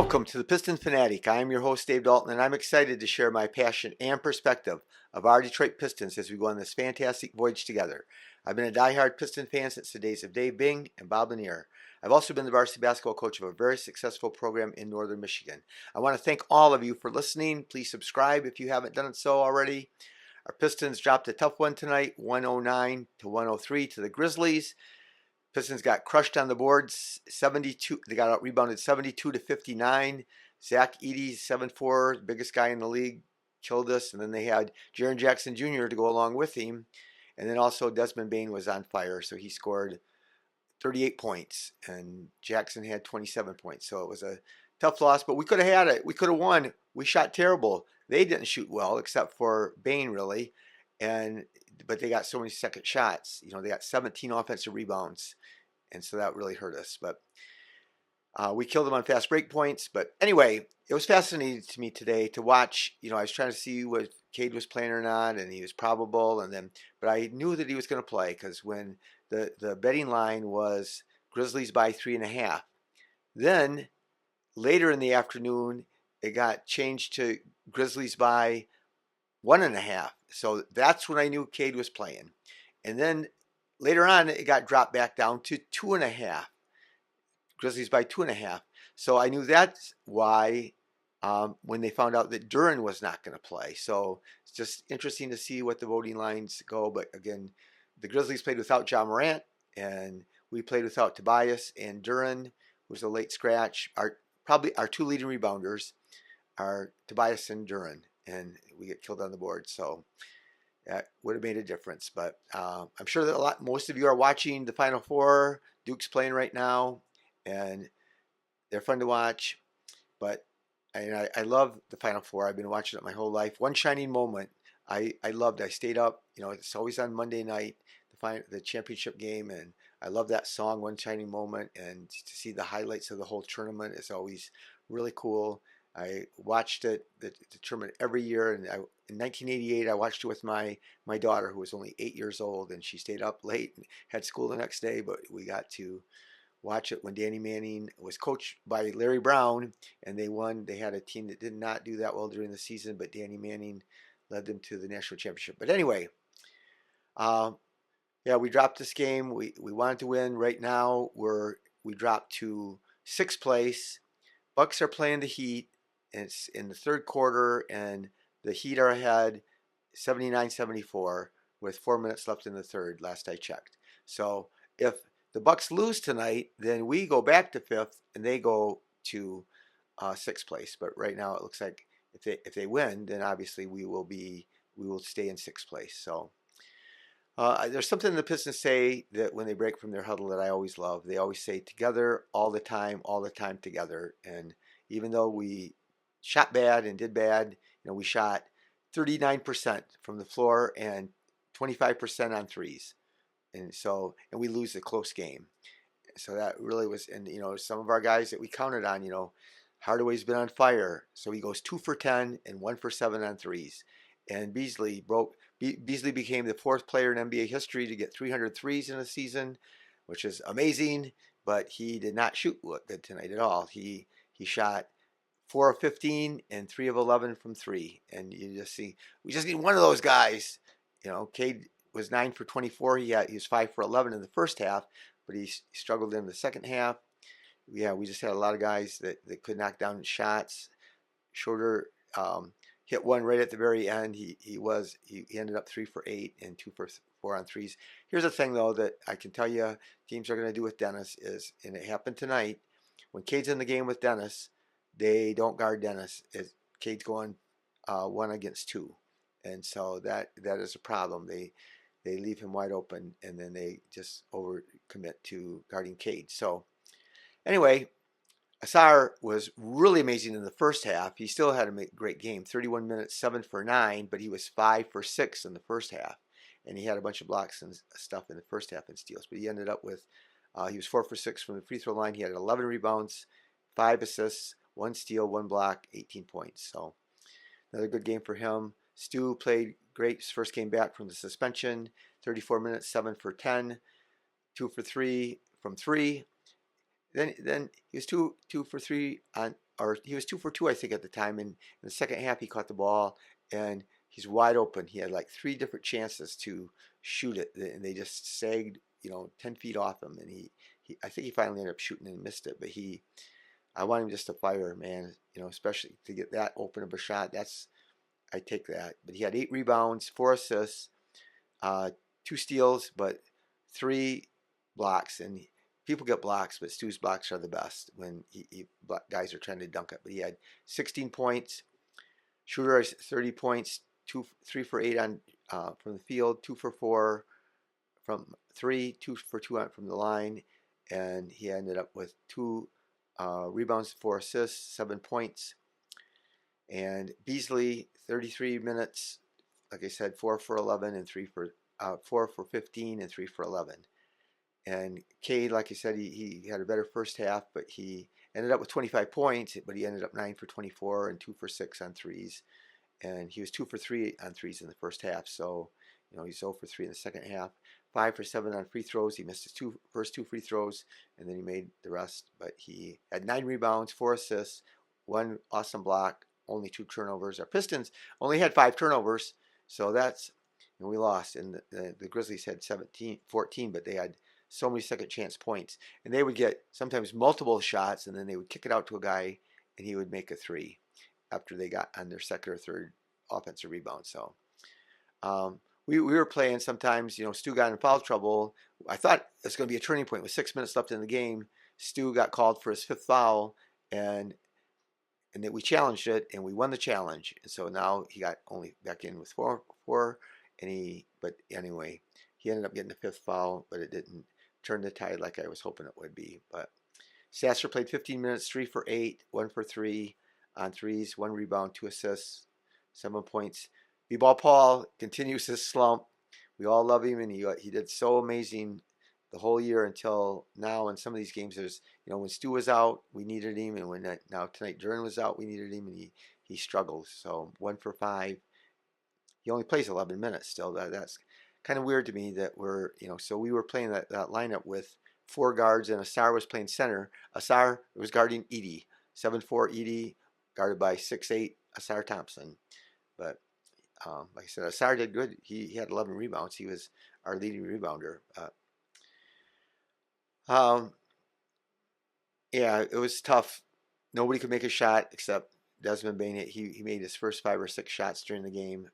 Welcome to the Piston Fanatic. I am your host, Dave Dalton, and I'm excited to share my passion and perspective of our Detroit Pistons as we go on this fantastic voyage together. I've been a diehard Piston fan since the days of Dave Bing and Bob Lanier. I've also been the varsity basketball coach of a very successful program in northern Michigan. I want to thank all of you for listening. Please subscribe if you haven't done so already. Our Pistons dropped a tough one tonight, 109 to 103 to the Grizzlies. Pistons got crushed on the boards, 72. They got out rebounded 72 to 59. Zach Edey, 7'4", biggest guy in the league, killed us. And then they had Jaren Jackson Jr. to go along with him. And then also Desmond Bane was on fire, so he scored 38 points. And Jackson had 27 points. So it was a tough loss, but we could have had it. We could have won. We shot terrible. They didn't shoot well, except for Bane, really. But they got so many second shots. You know, they got 17 offensive rebounds. And so that really hurt us. But we killed them on fast break points. But anyway, it was fascinating to me today to watch. You know, I was trying to see what Cade was playing or not, and he was probable. But I knew that he was going to play because when the betting line was Grizzlies by 3.5. Then later in the afternoon, it got changed to Grizzlies by 1.5. So that's when I knew Cade was playing. And then later on, it got dropped back down to 2.5. Grizzlies by 2.5. So I knew that's why when they found out that Duren was not going to play. So it's just interesting to see what the voting lines go. But again, the Grizzlies played without John Morant, and we played without Tobias, and Duren was a late scratch. Probably our two leading rebounders are Tobias and Duren, and we get killed on the board. So that would have made a difference. But I'm sure that most of you are watching the Final Four. Duke's playing right now, and they're fun to watch. But I love the Final Four. I've been watching it my whole life. One shining moment I loved. I stayed up. You know, it's always on Monday night, the championship game, and I love that song, One Shining Moment, and to see the highlights of the whole tournament is always really cool. I watched the tournament every year, and in 1988 I watched it with my daughter, who was only 8 years old, and she stayed up late and had school the next day, but we got to watch it when Danny Manning was coached by Larry Brown, and they won. They had a team that did not do that well during the season, but Danny Manning led them to the national championship. But anyway, yeah, we dropped this game. We wanted to win. Right now we dropped to 6th place. Bucks are playing the Heat. And it's in the third quarter, and the Heat are ahead 79-74 with 4 minutes left in the third, last I checked. So if the Bucks lose tonight, then we go back to 5th, and they go to 6th place. But right now it looks like if they win, then obviously we will stay in 6th place. So there's something the Pistons say that when they break from their huddle that I always love. They always say together all the time together. And even though we shot bad and did bad, you know, we shot 39% from the floor and 25% on threes, and we lose a close game. So that really was, and you know, some of our guys that we counted on, you know, Hardaway's been on fire, so he goes 2 for 10 and 1 for 7 on threes. And Beasley became the 4th player in NBA history to get 300 threes in a season, which is amazing. But he did not shoot good tonight at all. He shot 4 of 15 and 3 of 11 from 3. And you just see, we just need one of those guys. You know, Cade was 9 for 24. He was 5 for 11 in the first half, but he struggled in the second half. Yeah, we just had a lot of guys that could knock down shots. Schroeder hit one right at the very end. He ended up 3 for 8 and 2 for 4 on threes. Here's the thing, though, that I can tell you teams are going to do with Dennis is, and it happened tonight, when Cade's in the game with Dennis, they don't guard Dennis. Cade's going 1 against 2, and so that is a problem. They leave him wide open, and then they just overcommit to guarding Cade. So anyway, Asar was really amazing in the first half. He still had a great game, 31 minutes, 7 for 9, but he was 5 for 6 in the first half, and he had a bunch of blocks and stuff in the first half and steals. But he ended up with he was 4 for 6 from the free throw line. He had 11 rebounds, 5 assists, 1 steal, 1 block, 18 points. So another good game for him. Stu played great. His first game back from the suspension. 34 minutes, 7 for 10, 2 for 3 from 3. Then he was two for 3 on or he was 2 for 2, I think, at the time. And in the second half, he caught the ball, and he's wide open. He had like 3 different chances to shoot it, and they just sagged, 10 feet off him. And I think he finally ended up shooting and missed it. But I want him just to fire, man. Especially to get that open of a shot. I take that. But he had 8 rebounds, 4 assists, 2 steals, but 3 blocks. And people get blocks, but Stu's blocks are the best when guys are trying to dunk it. But he had 16 points. Shooter has 30 points, 3 for 8 on from the field, 2 for 4 from 3, 2 for 2 from the line, and he ended up with 2 rebounds, 4 assists, 7 points. And Beasley, 33 minutes, like I said, 4 for 11 and 4 for 15 and 3 for 11. And Cade, like I said, he had a better first half, but he ended up with 25 points, but he ended up 9 for 24 and 2 for 6 on threes. And he was 2 for 3 on threes in the first half. So, he's 0 for 3 in the second half. 5 for 7 on free throws. He missed his first 2 free throws, and then he made the rest. But he had 9 rebounds, 4 assists, 1 awesome block, only 2 turnovers. Our Pistons only had 5 turnovers, so we lost. And the Grizzlies had 14, but they had so many second chance points. And they would get sometimes multiple shots, and then they would kick it out to a guy, and he would make a 3 after they got on their second or third offensive rebound. So we were playing sometimes, Stu got in foul trouble. I thought it was going to be a turning point with 6 minutes left in the game. Stu got called for his 5th foul, and then we challenged it, and we won the challenge. And so now he got only back in with 4, but anyway, he ended up getting the 5th foul, but it didn't turn the tide like I was hoping it would be. But Sasser played 15 minutes, 3 for 8, 1 for 3 on threes, 1 rebound, 2 assists, 7 points. B-Ball Paul continues his slump. We all love him, and he did so amazing the whole year until now. In some of these games, there's when Stu was out, we needed him, and when tonight Duran was out, we needed him, and he struggled. So 1 for 5. He only plays 11 minutes still. That's kind of weird to me that so we were playing that lineup with 4 guards, and Asar was playing center. Asar was guarding Edie, 7'4" Edie, guarded by 6'8" Asar Thompson. But like I said, Asar did good. He had 11 rebounds. He was our leading rebounder. Yeah, it was tough. Nobody could make a shot except Desmond Bain. He made his first 5 or 6 shots during the game.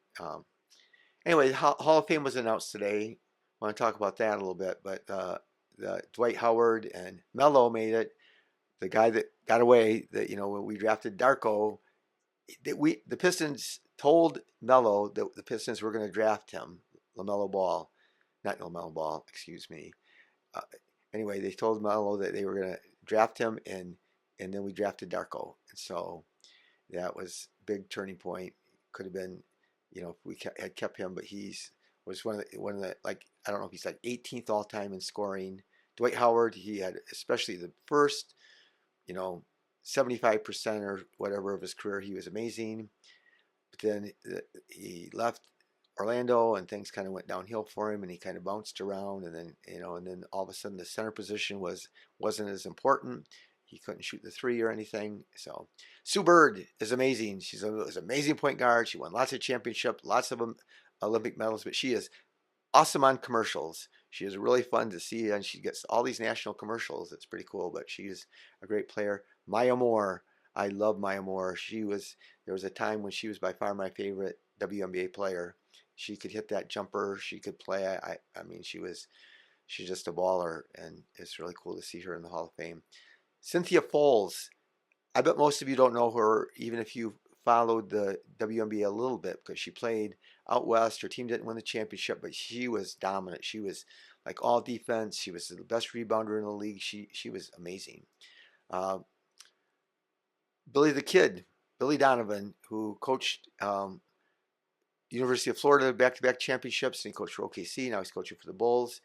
Anyway, the Hall of Fame was announced today. I want to talk about that a little bit. But the Dwight Howard and Melo made it. The guy that got away, that when we drafted Darko, the Pistons told Melo that the Pistons were going to draft him, LaMelo Ball, not LaMelo Ball, excuse me. Anyway, they told Melo that they were going to draft him, and then we drafted Darko, and so that was a big turning point. Could have been, if we had kept him, but was one of the like, I don't know if he's like 18th all time in scoring. Dwight Howard, he had especially the first, 75% or whatever of his career, he was amazing. But then he left Orlando, and things kind of went downhill for him, and he kind of bounced around, and then and then all of a sudden the center position wasn't as important. He couldn't shoot the 3 or anything. So Sue Bird is amazing. She's an amazing point guard. She won lots of championships, lots of Olympic medals, but she is awesome on commercials. She is really fun to see, and she gets all these national commercials. It's pretty cool, but she's a great player. Maya Moore, I love Maya Moore. There was a time when she was by far my favorite WNBA player. She could hit that jumper. She could play. I mean, she's just a baller, and it's really cool to see her in the Hall of Fame. Cynthia Foles, I bet most of you don't know her, even if you followed the WNBA a little bit, because she played out west. Her team didn't win the championship, but she was dominant. She was like all defense. She was the best rebounder in the league. She was amazing. Billy the Kid, Billy Donovan, who coached University of Florida back-to-back championships, and he coached for OKC. Now he's coaching for the Bulls.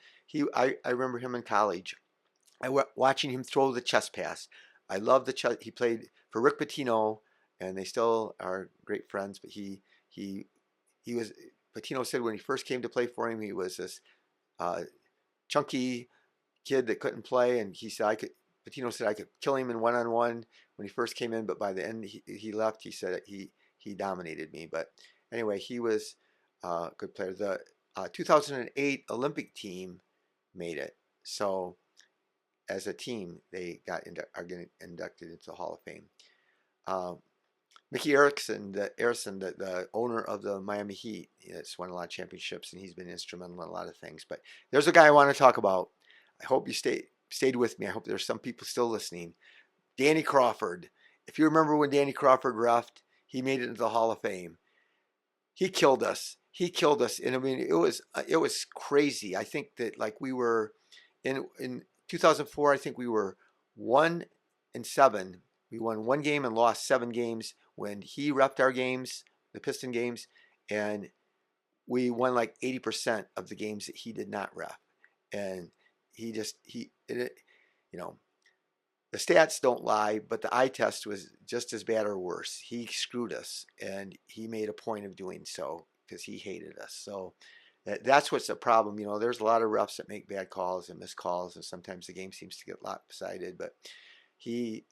I remember him in college. Watching him throw the chest pass. I love the chest. He played for Rick Pitino, and they still are great friends. But he was. Pitino said when he first came to play for him, he was this chunky kid that couldn't play, and he said Patino said I could kill him in one-on-one when he first came in, but by the end he left. He said he dominated me. But anyway, he was a good player. The 2008 Olympic team made it. So as a team, they are getting inducted into the Hall of Fame. Mickey Erickson, the owner of the Miami Heat, has won a lot of championships, and he's been instrumental in a lot of things. But there's a guy I want to talk about. I hope you stayed with me. I hope there's some people still listening. Danny Crawford. If you remember when Danny Crawford refed, he made it into the Hall of Fame. He killed us. He killed us, and I mean it was crazy. I think that like we were in 2004. I think we were 1-7. We won one game and lost 7 games when he refed our games, the Piston games, and we won like 80% of the games that he did not ref. And you know, the stats don't lie, but the eye test was just as bad or worse. He screwed us, and he made a point of doing so because he hated us. So that's what's the problem. You know, there's a lot of refs that make bad calls and missed calls, and sometimes the game seems to get lopsided, but he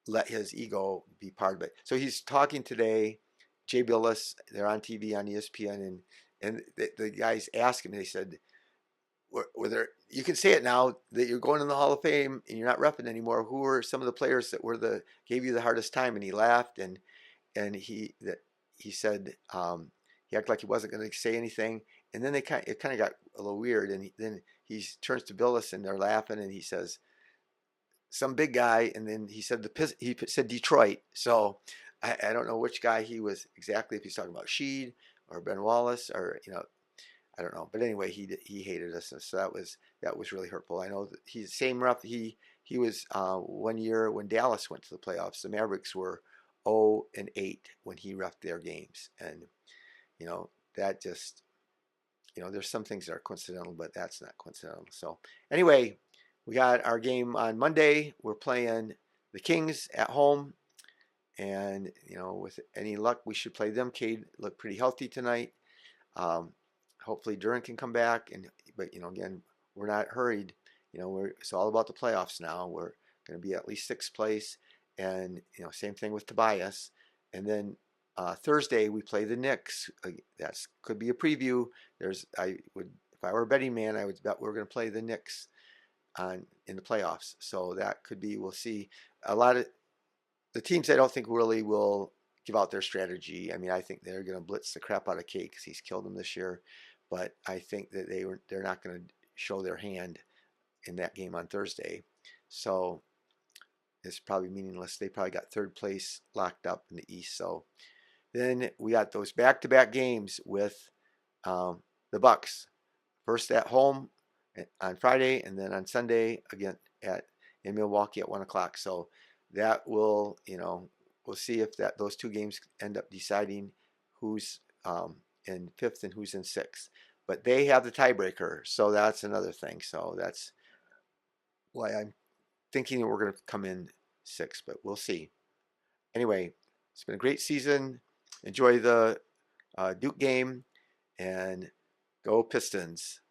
let his ego be part of it. So he's talking today, Jay Billis, they're on TV on ESPN, and the guys asked him, they said, whether you can say it now that you're going in the Hall of Fame and you're not reffing anymore, who were some of the players that gave you the hardest time? And he laughed, and he said he acted like he wasn't going to say anything, and then it kind of got a little weird, and then he turns to Billis and they're laughing, and he says some big guy, and then he said he said Detroit. So I don't know which guy he was exactly, if he's talking about Sheed or Ben Wallace, or I don't know. But anyway, he hated us, and so that was really hurtful. I know that he's the same ref. He was 1 year when Dallas went to the playoffs. The Mavericks were 0-8 when he refed their games, and that just there's some things that are coincidental, but that's not coincidental. So anyway, we got our game on Monday. We're playing the Kings at home, and with any luck, we should play them. Cade looked pretty healthy tonight. Hopefully Duran can come back, but again, we're not hurried. It's all about the playoffs now. We're going to be at least 6th place, and same thing with Tobias. And then Thursday we play the Knicks. That could be a preview. If I were a betting man, I would bet we're going to play the Knicks in the playoffs. So that could be. We'll see. A lot of the teams I don't think really will give out their strategy. I mean, I think they're going to blitz the crap out of Cade because he's killed them this year. But I think that they're not going to show their hand in that game on Thursday. So it's probably meaningless. They probably got 3rd place locked up in the East. So then we got those back-to-back games with the Bucks. First at home on Friday, and then on Sunday again in Milwaukee at 1 o'clock. So that will, we'll see if those 2 games end up deciding who's in 5th and who's in 6th. But they have the tiebreaker, so that's another thing. So that's why I'm thinking that we're going to come in 6th, but we'll see. Anyway, it's been a great season. Enjoy the Duke game, and go Pistons.